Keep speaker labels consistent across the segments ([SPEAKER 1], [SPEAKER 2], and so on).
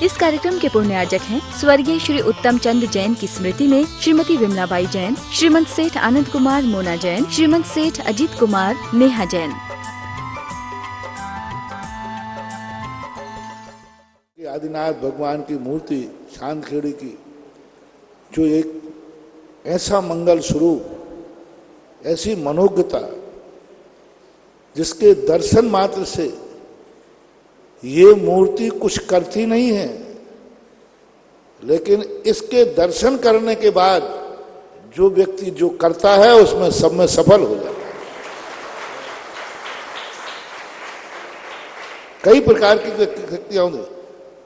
[SPEAKER 1] इस कार्यक्रम के पुण्यार्जक हैं स्वर्गीय श्री उत्तम चंद जैन की स्मृति में श्रीमती विमलाबाई जैन, श्रीमंत सेठ आनंद कुमार मोना जैन, श्रीमंत सेठ अजीत कुमार नेहा जैन।
[SPEAKER 2] आदिनाथ भगवान की मूर्ति चांदखेड़ी की, जो एक ऐसा मंगल स्वरूप, ऐसी मनोज्ञता, जिसके दर्शन मात्र से ये मूर्ति कुछ करती नहीं है, लेकिन इसके दर्शन करने के बाद जो व्यक्ति जो करता है उसमें सब में सफल हो जाता है। कई प्रकार की शक्तियां होंगी।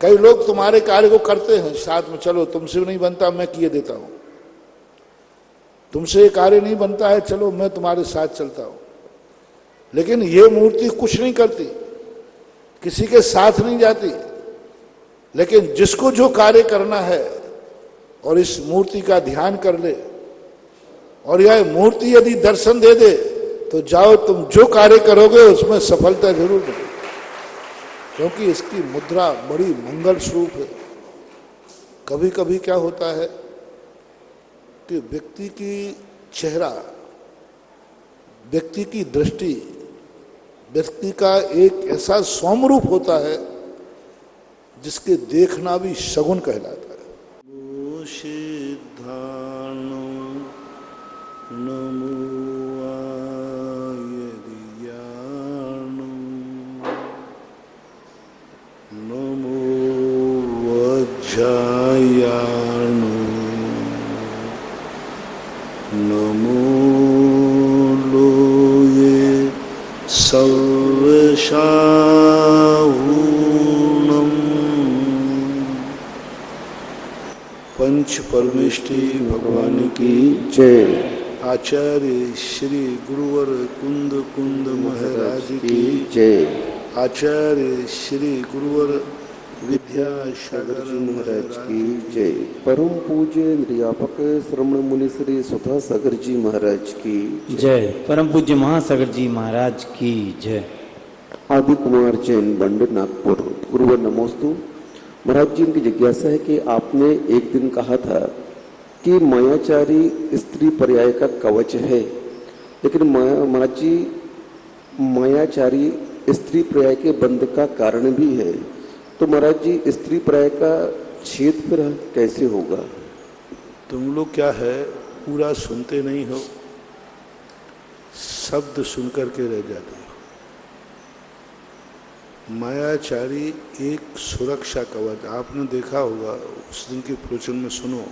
[SPEAKER 2] कई लोग तुम्हारे कार्य को करते हैं साथ में, चलो तुमसे नहीं बनता मैं किए देता हूं, तुमसे ये कार्य नहीं बनता है चलो मैं तुम्हारे साथ चलता हूं। लेकिन ये मूर्ति कुछ नहीं करती, किसी के साथ नहीं जाती, लेकिन जिसको जो कार्य करना है और इस मूर्ति का ध्यान कर ले और यह मूर्ति यदि दर्शन दे दे तो जाओ, तुम जो कार्य करोगे उसमें सफलता जरूर मिलेगी, क्योंकि इसकी मुद्रा बड़ी मंगल स्वरूप है। कभी कभी क्या होता है कि व्यक्ति की चेहरा, व्यक्ति की दृष्टि, व्यक्ति का एक ऐसा सौम्य रूप होता है जिसके देखना भी शगुन कहलाता है। पंच परमेष्ठी भगवान की जय। आचार्य श्री गुरुवर कुंद कुंद महाराज की जय। आचार्य श्री गुरुवर विद्यासागर जी महाराज की जय। परम पूज्य निर्यापक श्रमण मुनि श्री सुधा सागर जी महाराज की
[SPEAKER 3] जय। परम पूज्य महासागर जी महाराज की जय।
[SPEAKER 4] आदि कुमार जैन बंड नागपुर। गुरुवर नमोस्तु। महाराज जी, इनकी जिज्ञासा है कि आपने एक दिन कहा था कि मायाचारी स्त्री पर्याय का कवच है, लेकिन महाराज जी मायाचारी स्त्री पर्याय के बंध का कारण भी है, तो महाराज जी स्त्री पर्याय का छेद फिर कैसे होगा?
[SPEAKER 2] तुम लोग क्या है पूरा सुनते नहीं हो, शब्द सुनकर के रह जाते हो। मायाचारी एक सुरक्षा कवच, आपने देखा होगा उस दिन के प्रवचन में सुनो,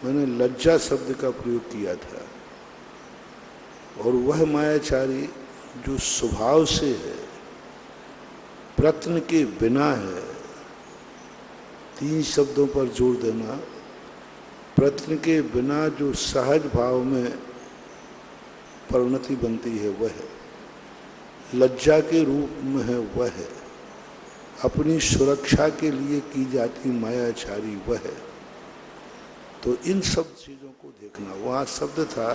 [SPEAKER 2] मैंने लज्जा शब्द का प्रयोग किया था। और वह मायाचारी जो स्वभाव से है, प्रयत्न के बिना है। 3 शब्दों पर जोर देना, प्रयत्न के बिना जो सहज भाव में परिणति बनती है वह है, लज्जा के रूप में है वह है, अपनी सुरक्षा के लिए की जाती मायाचारी वह है। तो इन सब चीजों को देखना। वहां शब्द था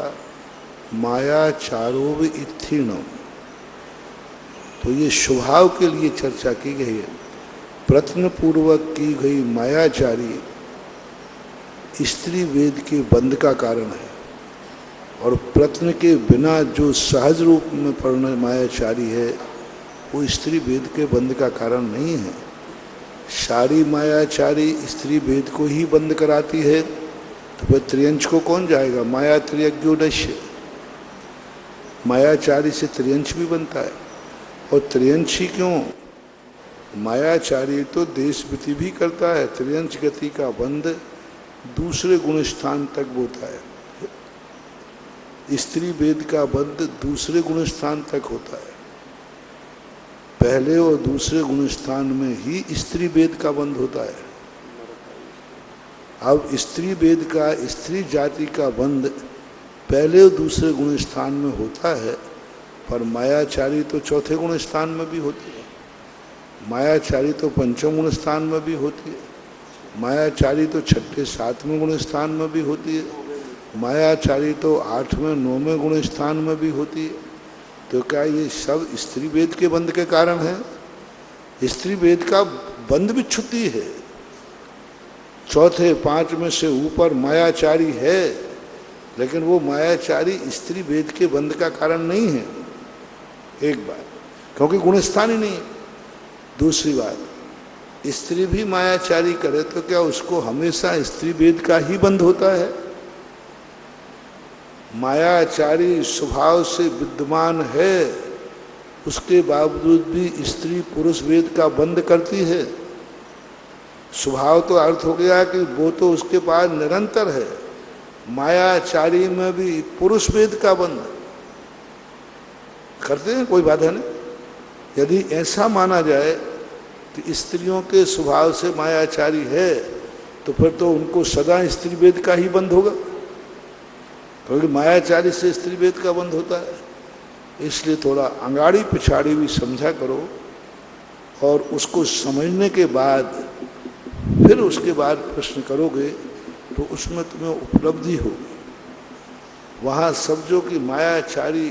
[SPEAKER 2] मायाचारोव इत्थीणम, तो ये स्वभाव के लिए चर्चा की गई है। प्रयत्न पूर्वक की गई मायाचारी स्त्री वेद के बंध का कारण है, और प्रयत्न के बिना जो सहज रूप में परिणत मायाचारी है वो स्त्री वेद के बंध का कारण नहीं है। सारी मायाचारी स्त्री वेद को ही बंद कराती है, तो फिर त्रियंश को कौन जाएगा? माया त्रियज्ञोदश्य, मायाचारी से त्रियंश भी बनता है। और त्रियंश ही क्यों? मायाचारी तो देश गति भी करता है, त्रियंश गति का बंध दूसरे गुण स्थान तक होता है। स्त्री वेद का बंध दूसरे गुण स्थान तक होता है। पहले और दूसरे गुण स्थान में ही स्त्री वेद का बंध होता है। अब स्त्री वेद का, स्त्री जाति का बंध पहले और दूसरे गुण स्थान में होता है, पर मायाचारी तो चौथे गुण स्थान में भी होती है, मायाचारी तो पंचम गुण स्थान में भी होती है, मायाचारी तो छठे 7वें गुण स्थान में भी होती है, मायाचारी तो 8वें 9वें गुण स्थान में भी होती है। तो क्या ये सब स्त्री वेद के बंध के कारण है? स्त्री वेद का बंध विच्छुति है। चौथे पांच में से ऊपर मायाचारी है, लेकिन वो मायाचारी स्त्री भेद के बंध का कारण नहीं है, एक बात, क्योंकि गुणस्थान ही नहीं है। दूसरी बात, स्त्री भी मायाचारी करे तो क्या उसको हमेशा स्त्री भेद का ही बंध होता है? मायाचारी स्वभाव से विद्यमान है, उसके बावजूद भी स्त्री पुरुष भेद का बंध करती है। स्वभाव तो अर्थ हो गया कि वो तो उसके पास निरंतर है। मायाचारी में भी पुरुष भेद का बंध करते हैं, कोई बाधा नहीं। यदि ऐसा माना जाए कि स्त्रियों के स्वभाव से मायाचारी है, तो फिर तो उनको सदा स्त्री भेद का ही बंध होगा, क्योंकि मायाचारी से स्त्री भेद का बंध होता है। इसलिए थोड़ा अंगाड़ी पिछाड़ी भी समझा करो, और उसको समझने के बाद फिर उसके बाद प्रश्न करोगे तो उसमें तुम्हें उपलब्धि होगी। वहाँ समझो कि मायाचारी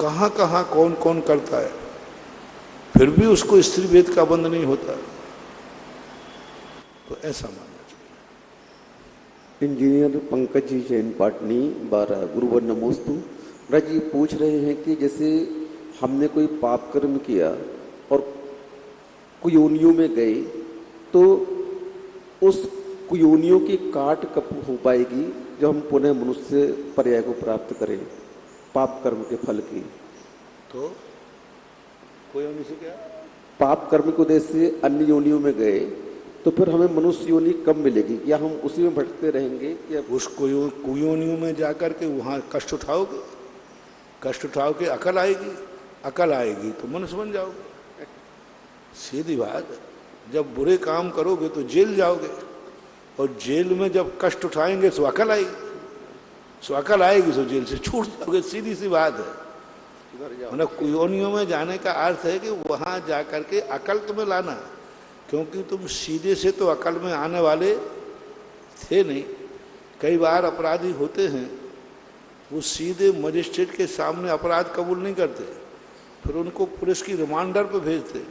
[SPEAKER 2] कहाँ कहाँ कौन कौन करता है, फिर भी उसको स्त्री भेद का बंध नहीं होता, तो ऐसा मानना चाहिए।
[SPEAKER 4] इंजीनियर पंकज जी जैन पाटनी 12 गुरुवर नमोस्तु। महाराज जी पूछ रहे हैं कि जैसे हमने कोई पाप कर्म किया और कुयोनियों में गए, तो उस कुयोनियों की काट कब हो पाएगी जब हम पुनः मनुष्य पर्याय को प्राप्त करें पाप कर्म के फल की?
[SPEAKER 2] तो कुयोनि से क्या?
[SPEAKER 4] पाप कर्म के उद्देश्य से अन्य योनियों में गए तो फिर हमें मनुष्य योनि कब मिलेगी? या हम उसी में भटकते रहेंगे? या
[SPEAKER 2] उस कुयोनियों में जाकर के वहाँ कष्ट उठाओगे, कष्ट उठाओ के अकल आएगी, अकल आएगी तो मनुष्य बन जाओगे। सीधी बात, जब बुरे काम करोगे तो जेल जाओगे, और जेल में जब कष्ट उठाएंगे तो अकल आएगी, तो अकल आएगी तो जेल से छूट जाओगे। सीधी सी बात है। मतलब कुयोनियों में जाने का अर्थ है कि वहां जाकर के अकल तुम्हें लाना, क्योंकि तुम सीधे से तो अकल में आने वाले थे नहीं। कई बार अपराधी होते हैं, वो सीधे मजिस्ट्रेट के सामने अपराध कबूल नहीं करते, फिर उनको पुलिस की रिमांडर पे भेजते,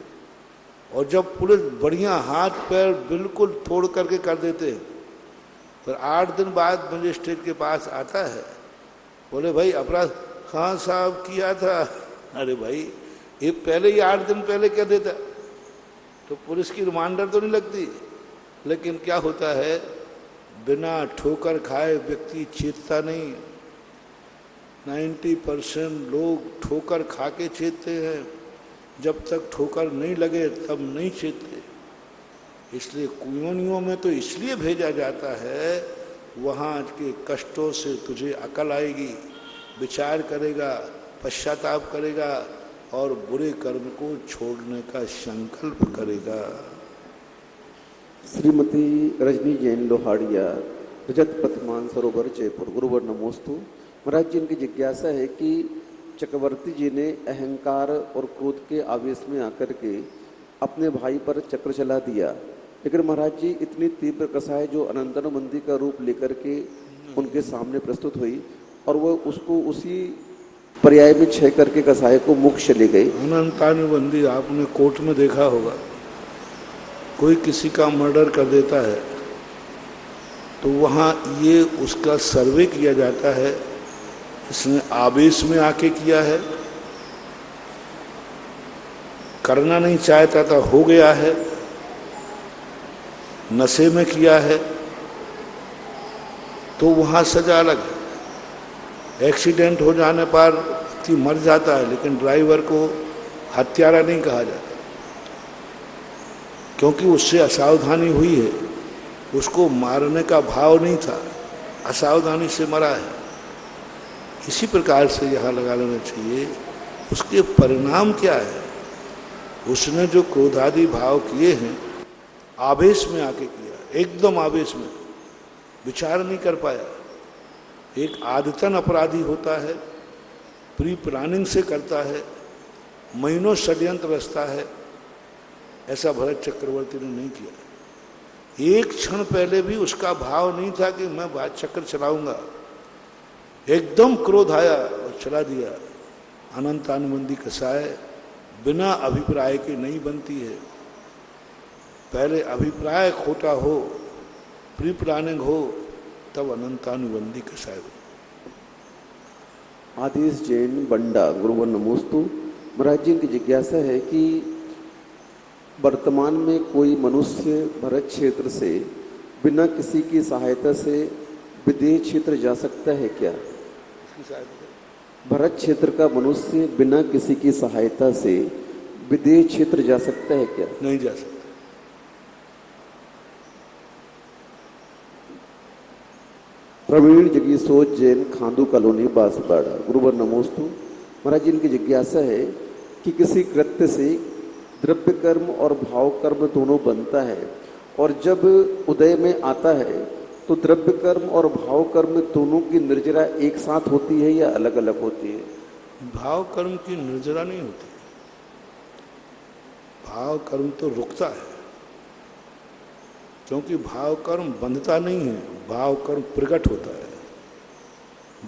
[SPEAKER 2] और जब पुलिस बढ़िया हाथ पैर बिल्कुल तोड़ करके कर देते, फिर 8 दिन बाद मजिस्ट्रेट के पास आता है, बोले भाई अपराध, हाँ साहब किया था। अरे भाई ये पहले ही 8 दिन पहले क्या देता, तो पुलिस की रिमांडर तो नहीं लगती। लेकिन क्या होता है, बिना ठोकर खाए व्यक्ति चेतता नहीं। 90% लोग ठोकर खा के चेतते हैं, जब तक ठोकर नहीं लगे तब नहीं चेतते। इसलिए कुयोनियों में तो इसलिए भेजा जाता है, वहाँ के कष्टों से तुझे अकल आएगी, विचार करेगा, पश्चाताप करेगा, और बुरे कर्म को छोड़ने का संकल्प करेगा।
[SPEAKER 4] श्रीमती रजनी जैन लोहाड़िया, रजत पथमान सरोवर जयपुर, गुरुवर नमोस्तु। महाराज जी, इनकी जिज्ञासा है कि चक्रवर्ती जी ने अहंकार और क्रोध के आवेश में आकर के अपने भाई पर चक्र चला दिया, लेकिन महाराज जी इतनी तीव्र कसाय जो अनंतन बंदी का रूप लेकर के उनके सामने प्रस्तुत हुई, और वो उसको उसी पर्याय में छह करके कसाय को मुक्त चले गए।
[SPEAKER 2] अनंतानुबंदी आपने कोर्ट में देखा होगा, कोई किसी का मर्डर कर देता है तो वहाँ ये उसका सर्वे किया जाता है, इसने आवेश में आके किया है, करना नहीं चाहता था हो गया है, नशे में किया है, तो वहाँ सजा अलग है। एक्सीडेंट हो जाने पर व्यक्ति मर जाता है, लेकिन ड्राइवर को हत्यारा नहीं कहा जाता, क्योंकि उससे असावधानी हुई है, उसको मारने का भाव नहीं था, असावधानी से मरा है। इसी प्रकार से यहाँ लगा लेना चाहिए, उसके परिणाम क्या है। उसने जो क्रोधादि भाव किए हैं, आवेश में आके किया, एकदम आवेश में, विचार नहीं कर पाया। एक आदतन अपराधी होता है, प्री प्लानिंग से करता है, महीनों षड्यंत्र रचता है, ऐसा भरत चक्रवर्ती ने नहीं किया। एक क्षण पहले भी उसका भाव नहीं था कि मैं चक्र चलाऊंगा, एकदम क्रोध आया और चला दिया। अनंत अनुबंधी कसाय बिना अभिप्राय के नहीं बनती है। पहले अभिप्राय खोटा हो, प्री प्लानिंग हो, तब अनंतानुबंधी कसाय बने।
[SPEAKER 4] आदेश जैन बंडा गुरुवर नमोस्तु। महाराज जी की जिज्ञासा है कि वर्तमान में कोई मनुष्य भरत क्षेत्र से बिना किसी की सहायता से विदेह क्षेत्र जा सकता है क्या? भरत क्षेत्र का मनुष्य बिना किसी की सहायता से विदेह क्षेत्र जा सकता है क्या?
[SPEAKER 2] नहीं जा सकता।
[SPEAKER 4] प्रवीण जगीशोच जैन खांदू कॉलोनी बांसवाड़ा गुरुवर नमोस्तु। महाराज जी इनकी जिज्ञासा है कि किसी कृत्य से द्रव्य कर्म और भाव कर्म दोनों बनता है और जब उदय में आता है तो द्रव्य कर्म और भाव कर्म दोनों की निर्जरा एक साथ होती है या अलग अलग होती है?
[SPEAKER 2] भाव कर्म की निर्जरा नहीं होती। भाव कर्म तो रुकता है, क्योंकि भाव कर्म बंधता नहीं है, भाव कर्म प्रकट होता है।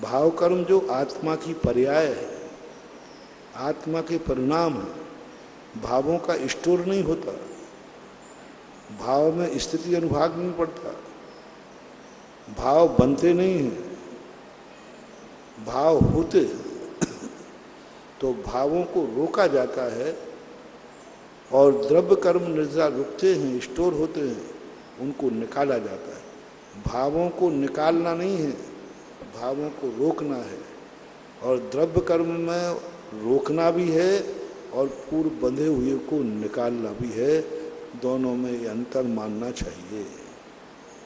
[SPEAKER 2] भाव कर्म जो आत्मा की पर्याय है, आत्मा के परिणाम है, भावों का स्टोर नहीं होता, भाव में स्थिति अनुभाग नहीं पड़ता, भाव बनते नहीं हैं, भाव होते हैं। तो भावों को रोका जाता है और द्रव्य कर्म निर्जरा रुकते हैं, स्टोर होते हैं, उनको निकाला जाता है। भावों को निकालना नहीं है, भावों को रोकना है। और द्रव्य कर्म में रोकना भी है और पूर्व बंधे हुए को निकालना भी है। दोनों में ये अंतर मानना चाहिए।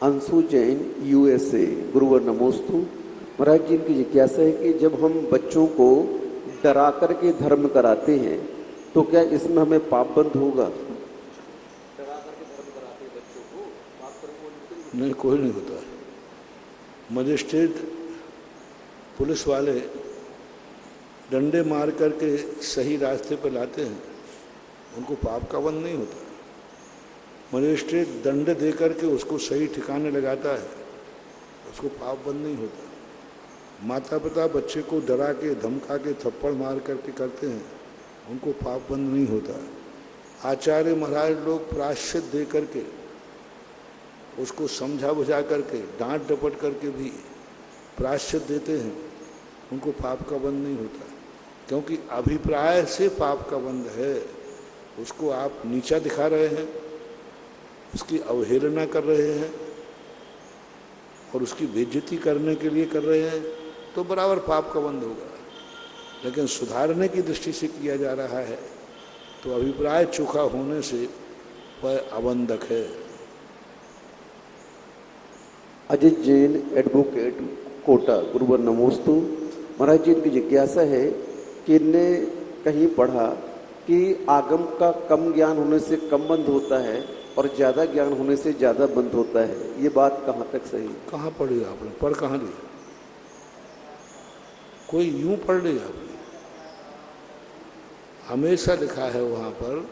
[SPEAKER 4] अंशु जैन यूएसए गुरुवर नमोस्तु। महाराज जी की जिज्ञासा है कि जब हम बच्चों को डरा करके धर्म कराते हैं तो क्या इसमें हमें पाप बंद होगा? डरा करके धर्म कराते हैं बच्चों को, पाप कर्म
[SPEAKER 2] नहीं, कोई नहीं होता। मजिस्ट्रेट पुलिस वाले डंडे मार करके सही रास्ते पर लाते हैं, उनको पाप का बंध नहीं होता। मजिस्ट्रेट दंड दे करके उसको सही ठिकाने लगाता है, उसको पाप बंद नहीं होता। माता पिता बच्चे को डरा के धमका के थप्पड़ मार करके करते हैं, उनको पाप बंद नहीं होता। आचार्य महाराज लोग प्रायश्चित दे करके उसको समझा बुझा करके डांट डपट करके भी प्रायश्चित देते हैं, उनको पाप का बंध नहीं होता। क्योंकि अभिप्राय से पाप का बंध है। उसको आप नीचा दिखा रहे हैं, उसकी अवहेलना कर रहे हैं और उसकी बेइज्जती करने के लिए कर रहे हैं, तो बराबर पाप का बंध होगा। लेकिन सुधारने की दृष्टि से किया जा रहा है तो अभिप्राय चोखा होने से वह अबंधक है।
[SPEAKER 4] अजित जैन एडवोकेट कोटा गुरुवर नमोस्तु। महाराज जी की जिज्ञासा है कि इनने कहीं पढ़ा कि आगम का कम ज्ञान होने से कम बंध होता है और ज़्यादा ज्ञान होने से ज़्यादा बंध होता है। ये बात कहाँ तक सही?
[SPEAKER 2] कहाँ पढ़ी आपने? पढ़ कहाँ लिया? कोई यूं पढ़ लिया आपने? हमेशा लिखा है वहाँ पर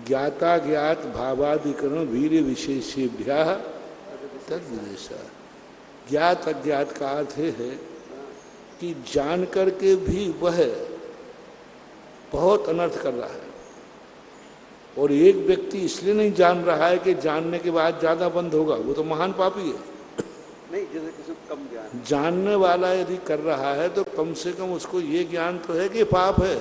[SPEAKER 2] ज्ञाता ज्ञात भावादिकरण वीर्य विशेषेभ्यः तद्विदेशा। ज्ञात अज्ञात का अर्थ है कि जान करके भी वह बहुत अनर्थ कर रहा है, और एक व्यक्ति इसलिए नहीं जान रहा है कि जानने के बाद ज्यादा बंद होगा, वो तो महान पापी है।
[SPEAKER 4] नहीं, जैसे किसी को कम ज्ञान,
[SPEAKER 2] जानने वाला यदि कर रहा है तो कम से कम उसको ये ज्ञान तो है कि पाप है।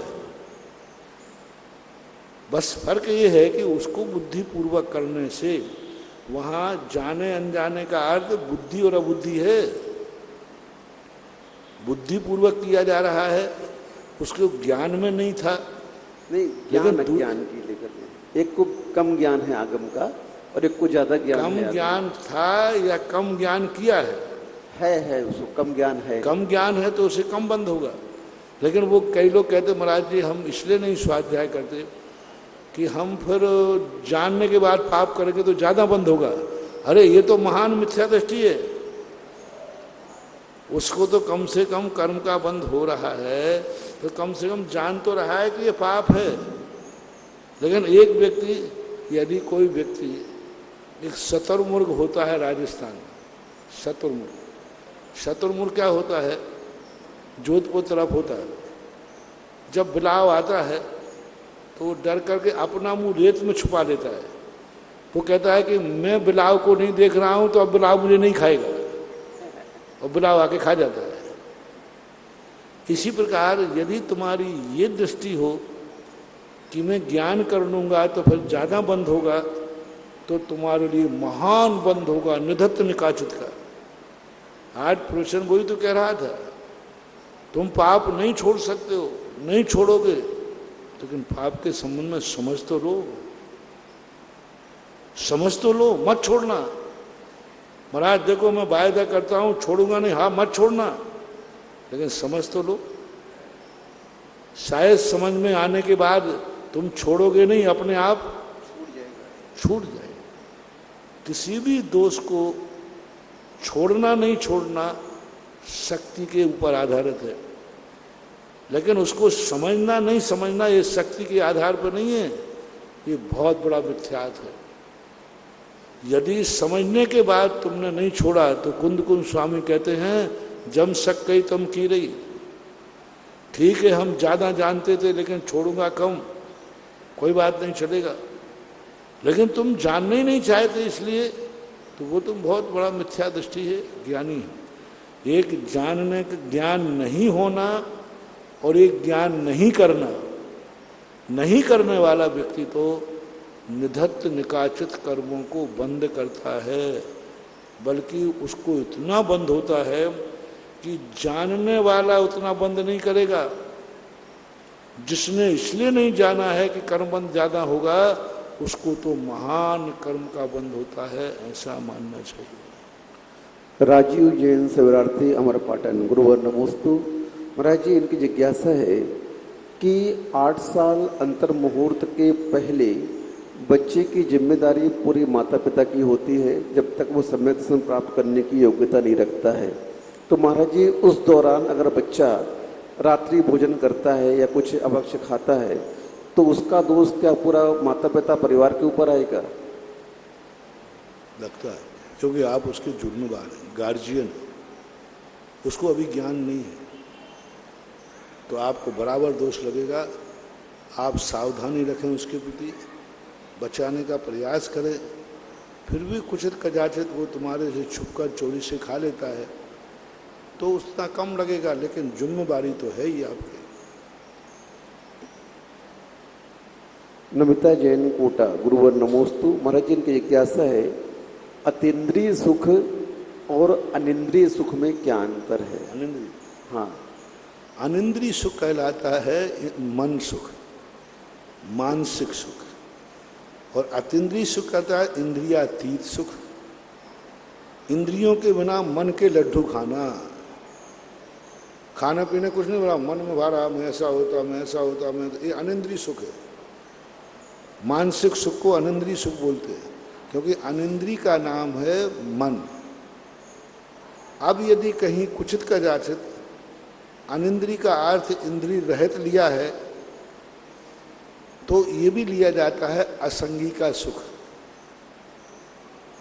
[SPEAKER 2] बस फर्क ये है कि उसको बुद्धिपूर्वक करने से, वहां जाने अनजाने का अर्थ बुद्धि और अबुद्धि है। बुद्धिपूर्वक किया जा रहा है, उसको ज्ञान में नहीं था।
[SPEAKER 4] नहीं, ज्ञान की लेकर एक को कम ज्ञान है आगम का और एक को ज्यादा ज्ञान है।
[SPEAKER 2] कम ज्ञान था या कम ज्ञान किया है
[SPEAKER 4] उसको कम ज्ञान है।
[SPEAKER 2] कम ज्ञान है तो उसे कम बंद होगा। लेकिन वो कई लोग कहते महाराज जी हम इसलिए नहीं स्वाध्याय करते कि हम फिर जानने के बाद पाप करेंगे तो ज्यादा बंद होगा। अरे ये तो महान मिथ्या दृष्टि है। उसको तो कम से कम कर्म का बंद हो रहा है, तो कम से कम जान तो रहा है कि ये पाप है। लेकिन एक व्यक्ति, यदि कोई व्यक्ति, एक शतुर्मुर्ग होता है राजस्थान में, शतुर्मुर्ग क्या होता है? जोधपुर तरफ होता है। जब बिलाव आता है तो वो डर करके अपना मुंह रेत में छुपा लेता है वो कहता है कि मैं बिलाव को नहीं देख रहा हूं तो अब बिलाव मुझे नहीं खाएगा, और बिलाव आके खा जाता है। इसी प्रकार यदि तुम्हारी ये दृष्टि हो कि मैं ज्ञान कर लूंगा तो फिर ज्यादा बंध होगा, तो तुम्हारे लिए महान बंध होगा निधत्त निकाचित का। आज प्रवचन वही तो कह रहा था, तुम पाप नहीं छोड़ सकते हो, नहीं छोड़ोगे, लेकिन पाप के संबंध में समझ तो लो, समझ तो लो, मत छोड़ना। महाराज देखो मैं वायदा करता हूं छोड़ूंगा नहीं, हाँ मत छोड़ना, लेकिन समझ तो लो। शायद समझ में आने के बाद तुम छोड़ोगे नहीं, अपने आप छूट जाएगा। किसी भी दोष को छोड़ना नहीं छोड़ना शक्ति के ऊपर आधारित है, लेकिन उसको समझना नहीं समझना ये शक्ति के आधार पर नहीं है, ये बहुत बड़ा मिथ्यात है। यदि समझने के बाद तुमने नहीं छोड़ा तो कुंद स्वामी कहते हैं जम सक गई तम की रही। ठीक है हम ज्यादा जानते थे लेकिन छोड़ूंगा कम, कोई बात नहीं चलेगा, लेकिन तुम जानने ही नहीं चाहते इसलिए, तो वो तुम बहुत बड़ा मिथ्या दृष्टि है, ज्ञानी है। एक जानने का ज्ञान नहीं होना और एक ज्ञान नहीं करना, नहीं करने वाला व्यक्ति तो निधत्त निकाचित कर्मों को बंद करता है, बल्कि उसको इतना बंद होता है कि जानने वाला उतना बंद नहीं करेगा। जिसने इसलिए नहीं जाना है कि कर्म बंद ज्यादा होगा, उसको तो महान कर्म का बंद होता है, ऐसा मानना चाहिए।
[SPEAKER 4] राजीव जैन सेवरार्थी अमरपाटन गुरुवर नमोस्तु। महाराज जी इनकी जिज्ञासा है कि 8 साल अंतर मुहूर्त के पहले बच्चे की जिम्मेदारी पूरी माता पिता की होती है जब तक वो सम्यक दर्शन प्राप्त करने की योग्यता नहीं रखता है। तो महाराज जी उस दौरान अगर बच्चा रात्रि भोजन करता है या कुछ अभक्ष्य खाता है तो उसका दोष क्या पूरा माता पिता परिवार के ऊपर आएगा?
[SPEAKER 2] लगता है, क्योंकि आप उसके जुर्मदार हैं, गार्जियन, उसको अभी ज्ञान नहीं है, तो आपको बराबर दोष लगेगा। आप सावधानी रखें उसके प्रति, बचाने का प्रयास करें, फिर भी कुछ कदाचित वो तुम्हारे से छुपकर चोरी से खा लेता है तो उतना कम लगेगा, लेकिन जिम्मेदारी तो है ही आपकी।
[SPEAKER 4] नमिता जैन कोटा गुरुवर नमोस्तु। महाराज जी इनकी जिज्ञासा है अतीन्द्रिय सुख और अनिंद्रिय सुख में क्या अंतर है?
[SPEAKER 2] अनिंद्रिय,
[SPEAKER 4] हाँ,
[SPEAKER 2] अनिंद्रिय सुख कहलाता है मन सुख, मानसिक सुख, और अतीन्द्रिय सुख कहता है इंद्रियातीत सुख। इंद्रियों के बिना मन के लड्डू खाना, खाना पीने कुछ नहीं बोला, मन में भरा मैं ऐसा होता मैं ऐसा होता मैं, ये अनिंद्रिय सुख है। मानसिक सुख को अनिंद्रिय सुख बोलते हैं, क्योंकि अनिंद्रिय का नाम है मन। अब यदि कहीं कुचित का जाचित अनिंद्रिय का अर्थ इंद्रिय रहित लिया है तो ये भी लिया जाता है असंगी का सुख,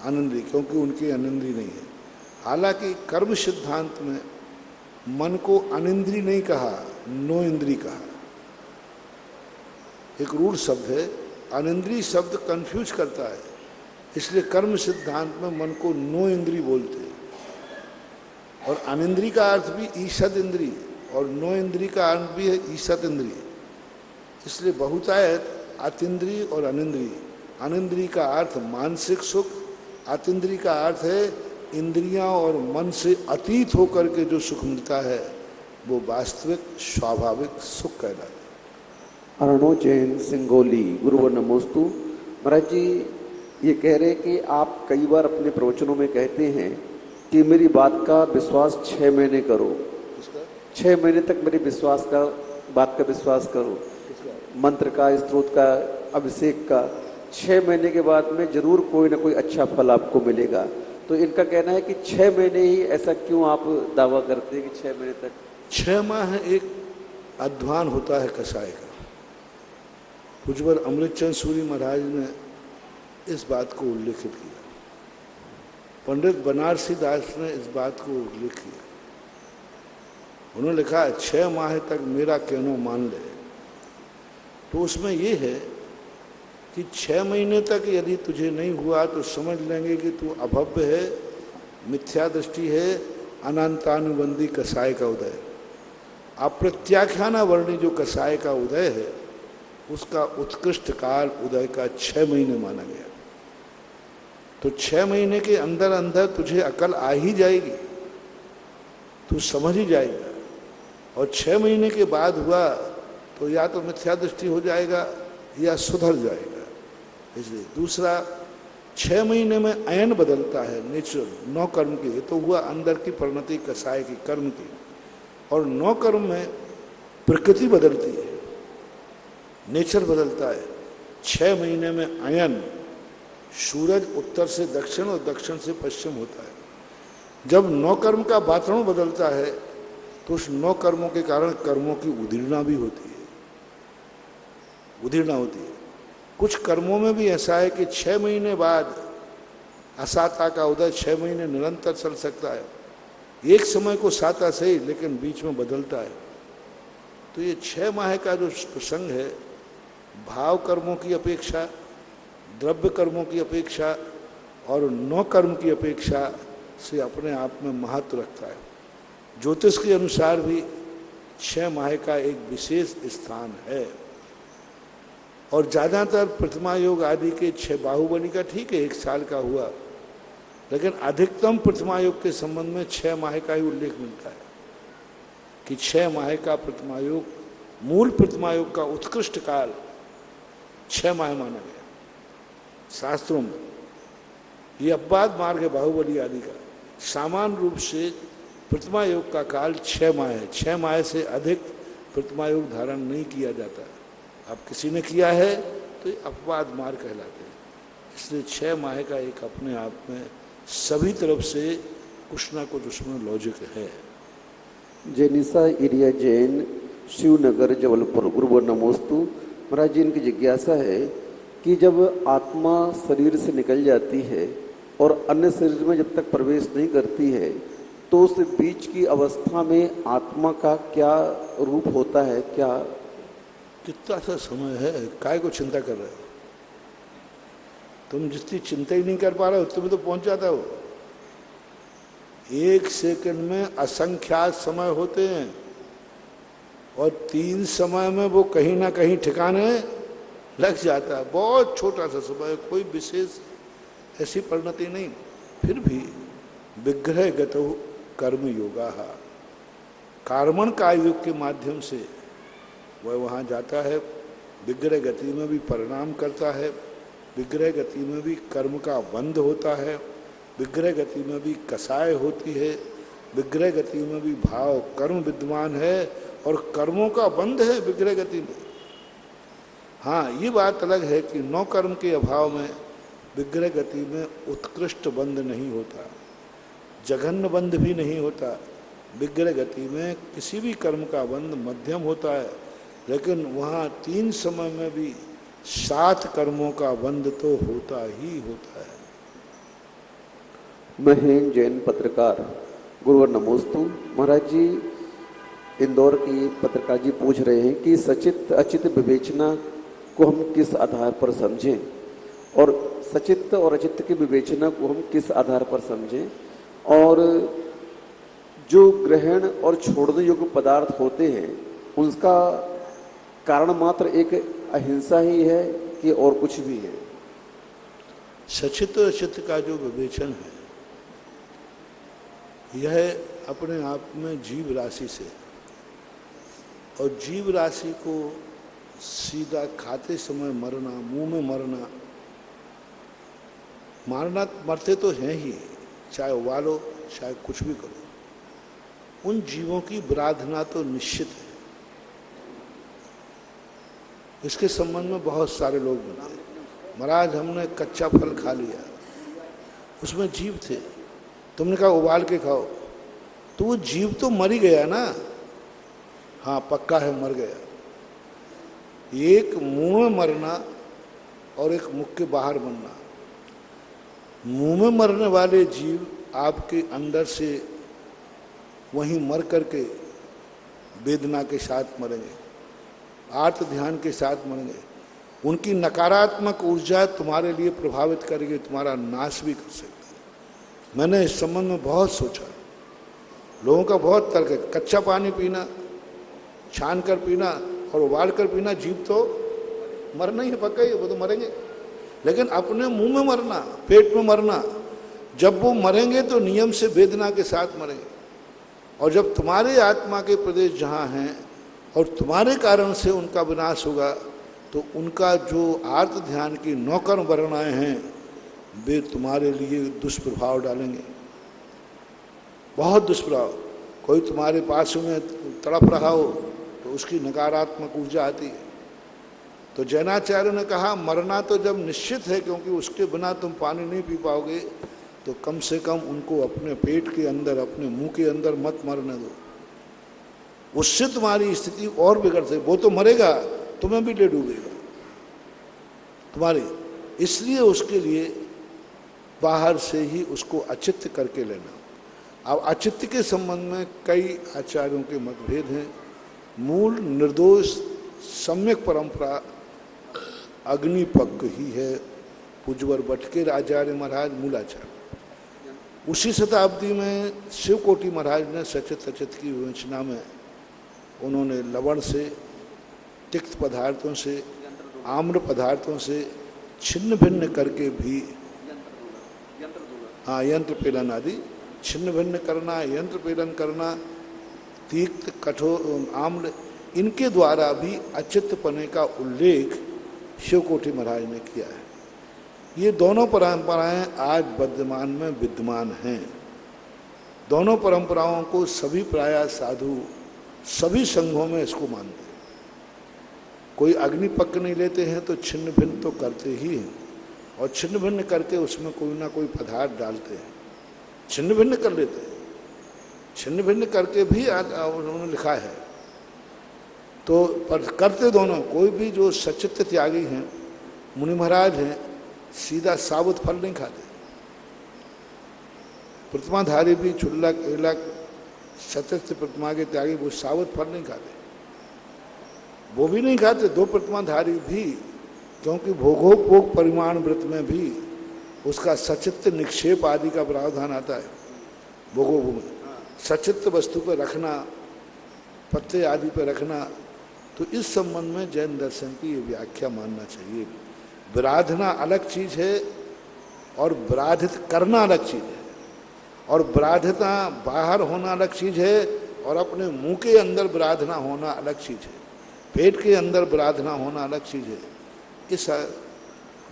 [SPEAKER 2] अनिंद्रिय, क्योंकि उनकी अनिंद्रिय नहीं है। हालांकि कर्म सिद्धांत में मन को अनिंद्रिय नहीं कहा, नो इंद्रिय कहा। एक रूढ़ शब्द है, अनिंद्रिय शब्द कंफ्यूज करता है, इसलिए कर्म सिद्धांत में मन को नो इंद्रिय बोलते हैं। और अनिंद्रिय का अर्थ भी ईषद इंद्रिय और नो इंद्रिय का अर्थ भी है ईषद इंद्रिय, इसलिए बहुतायत अतीन्द्रिय और अनिंद्रिय। अनिंद्रिय का अर्थ मानसिक सुख, अतीन्द्रिय का अर्थ है इंद्रियां और मन से अतीत होकर के जो सुख मिलता है वो वास्तविक स्वाभाविक सुख कहलाता है।
[SPEAKER 4] अरुणो जैन सिंगोली गुरुवर नमोस्तु। महाराज जी ये कह रहे कि आप कई बार अपने प्रवचनों में कहते हैं कि मेरी बात का विश्वास 6 महीने करो, 6 महीने तक मेरी बात का विश्वास करो, मंत्र का, स्त्रोत का, अभिषेक का, 6 महीने के बाद में जरूर कोई ना कोई अच्छा फल आपको मिलेगा। तो इनका कहना है कि 6 महीने ही, ऐसा क्यों आप दावा करते हैं कि 6 महीने तक?
[SPEAKER 2] 6 माह एक अध्वान होता है कसाई का। पूज्यवर अमृतचंद सूरी महाराज ने इस बात को उल्लेखित किया, पंडित बनारसी दास ने इस बात को उल्लेख किया। उन्होंने लिखा 6 माह तक मेरा कहना मान ले। तो उसमें ये है कि 6 महीने तक यदि तुझे नहीं हुआ तो समझ लेंगे कि तू अभव्य है, मिथ्या दृष्टि है, अनंतानुबंधी कसाय का उदय। अप्रत्याख्याना वर्णी जो कसाय का उदय है उसका उत्कृष्ट काल उदय का 6 महीने माना गया। तो 6 महीने के अंदर अंदर तुझे अकल आ ही जाएगी, तू समझ ही जाएगा। और 6 महीने के बाद हुआ तो या तो मिथ्या दृष्टि हो जाएगा या सुधर जाएगा। इसलिए दूसरा, 6 महीने में अयन बदलता है नेचुरल, 9 कर्म की, तो हुआ अंदर की परिणति कसाय की, कर्म की। और 9 कर्म में प्रकृति बदलती है, नेचर बदलता है। 6 महीने में अयन, सूरज उत्तर से दक्षिण और दक्षिण से पश्चिम होता है। जब 9 कर्म का वातावरण बदलता है तो उस 9 कर्मों के कारण कर्मों की उदीर्णा भी होती है, उदीर्णा होती है। कुछ कर्मों में भी ऐसा है कि 6 महीने बाद असाता का उदय 6 महीने निरंतर चल सकता है। एक समय को साता सही, लेकिन बीच में बदलता है। तो ये 6 माह का जो प्रसंग है, भाव कर्मों की अपेक्षा, द्रव्य कर्मों की अपेक्षा और 9 कर्म की अपेक्षा से अपने आप में महत्व रखता है। ज्योतिष के अनुसार भी 6 माह का एक विशेष स्थान है। और ज़्यादातर प्रतिमा योग आदि के 6, बाहुबली का ठीक है 1 साल का हुआ, लेकिन अधिकतम प्रतिमा योग के संबंध में 6 माह का ही उल्लेख मिलता है कि 6 माह का प्रतिमा योग, मूल प्रतिमा योग का उत्कृष्ट काल 6 माह माना गया शास्त्रों में। ये अपवाद मार्ग है बाहुबली आदि का। सामान्य रूप से प्रतिमा योग का काल 6 माह है। 6 माह से अधिक प्रतिमा योग धारण नहीं किया जाता। अब किसी ने किया है तो ये अपवाद मार्ग कहलाते हैं। इसलिए 6 माह का एक अपने आप में सभी तरफ से कुछ ना कुछ उसमें लॉजिक है।
[SPEAKER 4] जेनिसा इरिया जैन, शिवनगर, जबलपुर। गुरु नमोस्तु। महाराज जी, इनकी जिज्ञासा है कि जब आत्मा शरीर से निकल जाती है और अन्य शरीर में जब तक प्रवेश नहीं करती है तो उस बीच की अवस्था में आत्मा का क्या रूप होता है? क्या
[SPEAKER 2] कितना सा समय है, काय को चिंता कर रहे हो? तुम जितनी चिंता ही नहीं कर पा रहे हो तुम्हें तो पहुंच जाता हो। 1 सेकंड में असंख्यात समय होते हैं और 3 समय में वो कहीं ना कहीं ठिकाने लग जाता है। बहुत छोटा सा समय, कोई विशेष ऐसी परिणति नहीं। फिर भी विग्रह गतो कर्म योगा, कार्मण का योग के माध्यम से वह वहाँ जाता है। विग्रह गति में भी परिणाम करता है, विग्रह गति में भी कर्म का बंध होता है, विग्रह गति में भी कसाय होती है, विग्रह गति में भी भाव कर्म विद्यमान है और कर्मों का बंध है विग्रह गति में। हाँ, ये बात अलग है कि 9 कर्म के अभाव में विग्रह गति में उत्कृष्ट बंध नहीं होता, जघन्य बंध भी नहीं होता। विग्रह गति में किसी भी कर्म का बंध मध्यम होता है, लेकिन वहाँ 3 समय में भी 7 कर्मों का बंध तो होता ही होता है।
[SPEAKER 4] महेन जैन, पत्रकार। गुरुवर नमोस्तु। महाराज जी, इंदौर की पत्रकार जी पूछ रहे हैं कि सचित अचित विवेचना को हम किस आधार पर समझें, और सचित्त और अचित्त की विवेचना को हम किस आधार पर समझें, और जो ग्रहण और छोड़ने योग्य पदार्थ होते हैं उसका कारण मात्र एक अहिंसा ही है कि और कुछ भी है?
[SPEAKER 2] सचित्त और अचित्त का जो विवेचन है यह अपने आप में जीव राशि से, और जीव राशि को सीधा खाते समय मरना, मुंह में मरना, मारना, मरते तो हैं ही, चाहे उबालो चाहे कुछ भी करो, उन जीवों की विराधना तो निश्चित है। इसके संबंध में बहुत सारे लोग बोलते हैं, महाराज हमने कच्चा फल खा लिया, उसमें जीव थे, तुमने कहा उबाल के खाओ, तो वो जीव तो मर ही गया ना। हाँ, पक्का है मर गया। एक मुंह में मरना और एक मुख के बाहर मरना। मुंह में मरने वाले जीव आपके अंदर से वहीं मर करके वेदना के साथ मरेंगे, आर्त ध्यान के साथ मरेंगे। उनकी नकारात्मक ऊर्जा तुम्हारे लिए प्रभावित करेगी, तुम्हारा नाश भी कर सकती है। मैंने इस संबंध में बहुत सोचा, लोगों का बहुत तर्क है, कच्चा पानी पीना, छान कर पीना और उबाल कर पीना, जीव तो मरना ही है, पक्का ही, वो तो मरेंगे, लेकिन अपने मुंह में मरना, पेट में मरना, जब वो मरेंगे तो नियम से वेदना के साथ मरेंगे। और जब तुम्हारे आत्मा के प्रदेश जहाँ हैं और तुम्हारे कारण से उनका विनाश होगा, तो उनका जो आर्त ध्यान की नौकर वर्णाएं हैं वे तुम्हारे लिए दुष्प्रभाव डालेंगे, बहुत दुष्प्रभाव। कोई तुम्हारे पास में तड़प रहा हो तो उसकी नकारात्मक ऊर्जा आती है। तो जैनाचार्य ने कहा मरना तो जब निश्चित है, क्योंकि उसके बिना तुम पानी नहीं पी पाओगे, तो कम से कम उनको अपने पेट के अंदर, अपने मुंह के अंदर मत मरने दो, उससे तुम्हारी स्थिति और बिगड़ सकती। वो तो मरेगा, तुम्हें भी ले डूबेगा तुम्हारी, इसलिए उसके लिए बाहर से ही उसको अचित्त करके लेना। अब अचित्त के संबंध में कई आचार्यों के मतभेद हैं। मूल निर्दोष सम्यक परंपरा अग्निपक्व ही है। पूज्यवर बटके आचार्य महाराज मूलाचार्य, उसी शताब्दी में शिवकोटि महाराज ने सचित अचित की विवेचना में उन्होंने लवण से, तिक्त पदार्थों से, आम्र पदार्थों से छिन्न भिन्न करके भी, हाँ, यंत्र पेलन आदि, छिन्न भिन्न करना, यंत्र पेलन करना, तिक्त, कठोर, आम्र, इनके द्वारा भी अचित्त पने का उल्लेख शिवकोटि महाराज ने किया है। ये दोनों परंपराएं आज वर्तमान में विद्यमान हैं। दोनों परंपराओं को सभी प्रायः साधु सभी संघों में इसको मानते हैं। कोई अग्निपक्ष नहीं लेते हैं तो छिन्न भिन्न तो करते ही हैं, और छिन्न भिन्न करके उसमें कोई ना कोई पदार्थ डालते हैं, छिन्न भिन्न कर लेते हैं। छिन्न भिन्न करके भी उन्होंने लिखा है। तो पर करते दोनों, कोई भी जो सचित्त त्यागी हैं, मुनि महाराज हैं, सीधा साबुत फल नहीं खाते। प्रतिमाधारी भी क्षुल्लक, एलक, सचित्त प्रतिमा के त्यागी वो साबुत फल नहीं खाते, वो भी नहीं खाते। दो प्रतिमाधारी भी, क्योंकि भोगोपभोग परिमाण व्रत में भी उसका सचित्त निक्षेप आदि का प्रावधान आता है। भोगोपभोग में सचित्त वस्तु पर रखना, पत्ते आदि पर रखना, तो इस संबंध में जैन दर्शन की ये व्याख्या मानना चाहिए। विराधना अलग चीज है और विराधित करना अलग चीज है, और विराधता बाहर होना अलग चीज है, और अपने मुंह के अंदर विराधना होना अलग चीज है, पेट के अंदर विराधना होना अलग चीज है। इस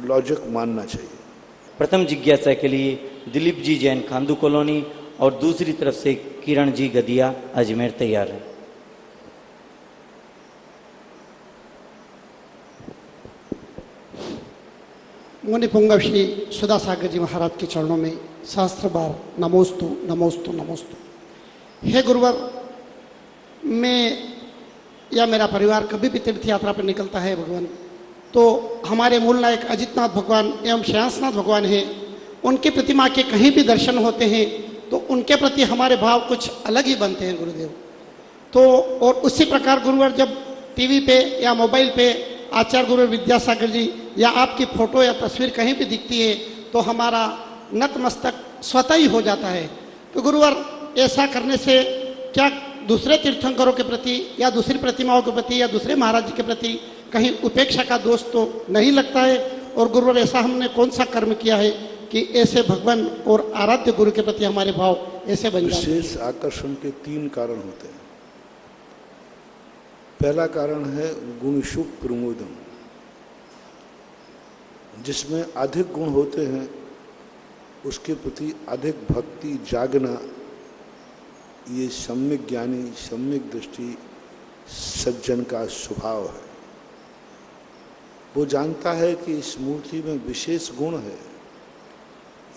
[SPEAKER 2] लॉजिक मानना चाहिए।
[SPEAKER 3] प्रथम जिज्ञासा के लिए दिलीप जी जैन खांदू कॉलोनी और दूसरी तरफ से किरण जी गदिया अजमेर तैयार है।
[SPEAKER 5] मुनि पुंगव श्री सुधा सागर जी महाराज के चरणों में सहस्त्र बार नमोस्तु नमोस्तु नमोस्तु। हे गुरुवर, मैं या मेरा परिवार कभी भी तीर्थ यात्रा पर निकलता है भगवान, तो हमारे मूल नायक अजितनाथ भगवान एवं श्रेयांसनाथ भगवान हैं, उनकी प्रतिमा के कहीं भी दर्शन होते हैं तो उनके प्रति हमारे भाव कुछ अलग ही बनते हैं गुरुदेव। तो और उसी प्रकार गुरुवर जब टीवी पे या मोबाइल पे आचार्य गुरु विद्यासागर जी या आपकी फोटो या तस्वीर कहीं भी दिखती है तो हमारा नतमस्तक स्वतः ही हो जाता है। तो गुरुवर, ऐसा करने से क्या दूसरे तीर्थंकरों के प्रति या दूसरी प्रतिमाओं के प्रति या दूसरे महाराज जी के प्रति कहीं उपेक्षा का दोष तो नहीं लगता है? और गुरुवर, ऐसा हमने कौन सा कर्म किया है कि ऐसे भगवान और आराध्य गुरु के प्रति हमारे भाव ऐसे बन जाते हैं?
[SPEAKER 2] विशेष आकर्षण के तीन कारण होते हैं। पहला कारण है गुणशुभ प्रमोदम, जिसमें अधिक गुण होते हैं उसके प्रति अधिक भक्ति जागना, ये सम्यक ज्ञानी, सम्यक दृष्टि सज्जन का स्वभाव है। वो जानता है कि इस मूर्ति में विशेष गुण है,